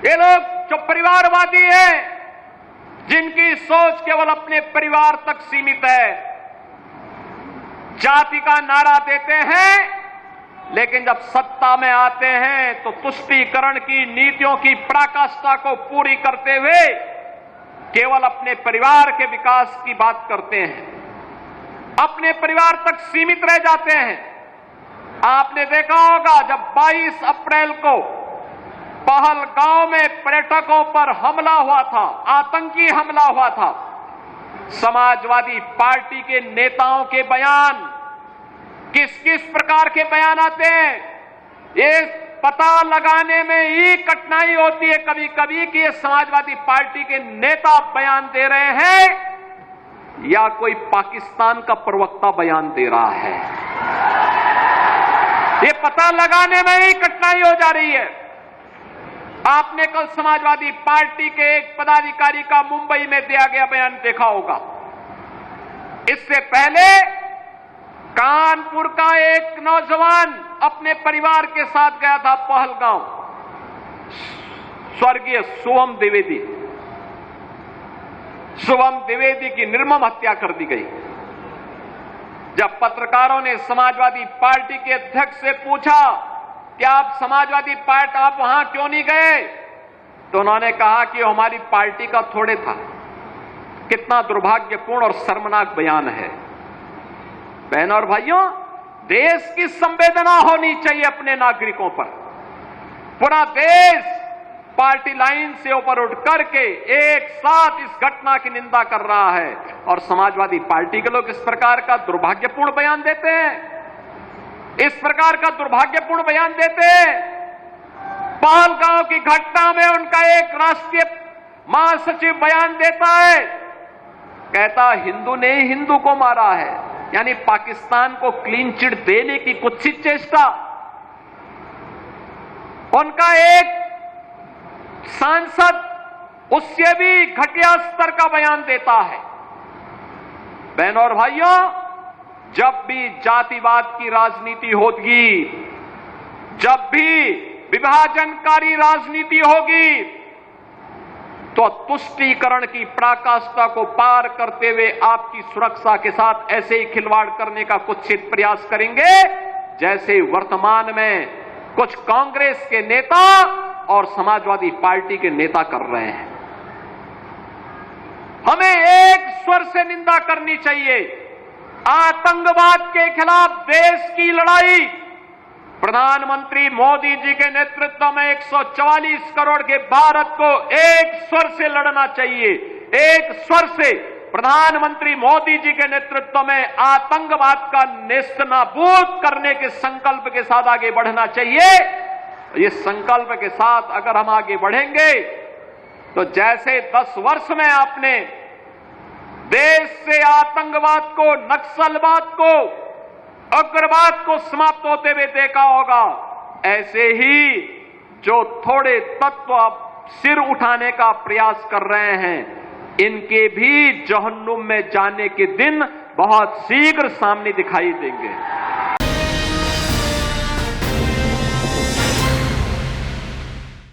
ये लोग जो परिवारवादी हैं, जिनकी सोच केवल अपने परिवार तक सीमित है, जाति का नारा देते हैं, लेकिन जब सत्ता में आते हैं तो तुष्टीकरण की नीतियों की पराकाष्ठा को पूरी करते हुए केवल अपने परिवार के विकास की बात करते हैं, अपने परिवार तक सीमित रह जाते हैं। आपने देखा होगा जब 22 अप्रैल को पहलगांव में पर्यटकों पर हमला हुआ था, आतंकी हमला हुआ था, समाजवादी पार्टी के नेताओं के बयान किस किस प्रकार के बयान आते हैं, ये पता लगाने में ही कठिनाई होती है कभी कभी कि ये समाजवादी पार्टी के नेता बयान दे रहे हैं या कोई पाकिस्तान का प्रवक्ता बयान दे रहा है। ये पता लगाने में ही कठिनाई हो जा रही है। आपने कल समाजवादी पार्टी के एक पदाधिकारी का मुंबई में दिया गया बयान देखा होगा। इससे पहले कानपुर का एक नौजवान अपने परिवार के साथ गया था पहलगांव, स्वर्गीय शुभम द्विवेदी की निर्मम हत्या कर दी गई। जब पत्रकारों ने समाजवादी पार्टी के अध्यक्ष से पूछा कि आप समाजवादी पार्टी आप वहां क्यों नहीं गए, तो उन्होंने कहा कि हमारी पार्टी का थोड़े था। कितना दुर्भाग्यपूर्ण और शर्मनाक बयान है। बहनों और भाइयों, देश की संवेदना होनी चाहिए अपने नागरिकों पर। पूरा देश पार्टी लाइन से ऊपर उठ करके एक साथ इस घटना की निंदा कर रहा है और समाजवादी पार्टी के लोग इस प्रकार का दुर्भाग्यपूर्ण बयान देते हैं, इस प्रकार का दुर्भाग्यपूर्ण बयान देते हैं। पहलगांव की घटना में उनका एक राष्ट्रीय महासचिव बयान देता है, कहता हिंदू ने हिंदू को मारा है, यानी पाकिस्तान को क्लीन चिट देने की कुत्सित चेष्टा। उनका एक सांसद उससे भी घटिया स्तर का बयान देता है। बहनों और भाइयों, जब भी जातिवाद की राजनीति होगी, जब भी विभाजनकारी राजनीति होगी, तो तुष्टीकरण की पराकाष्ठा को पार करते हुए आपकी सुरक्षा के साथ ऐसे ही खिलवाड़ करने का कुत्सित प्रयास करेंगे जैसे वर्तमान में कुछ कांग्रेस के नेता और समाजवादी पार्टी के नेता कर रहे हैं। हमें एक स्वर से निंदा करनी चाहिए। आतंकवाद के खिलाफ देश की लड़ाई प्रधानमंत्री मोदी जी के नेतृत्व में 144 करोड़ के भारत को एक स्वर से लड़ना चाहिए। एक स्वर से प्रधानमंत्री मोदी जी के नेतृत्व में आतंकवाद का नेस्तनाबूद करने के संकल्प के साथ आगे बढ़ना चाहिए। इस संकल्प के साथ अगर हम आगे बढ़ेंगे तो जैसे 10 वर्ष में आपने देश से आतंकवाद को, नक्सलवाद को, उग्रवाद को समाप्त होते हुए देखा होगा, ऐसे ही जो थोड़े तत्व अब सिर उठाने का प्रयास कर रहे हैं, इनके भी जहन्नुम में जाने के दिन बहुत शीघ्र सामने दिखाई देंगे।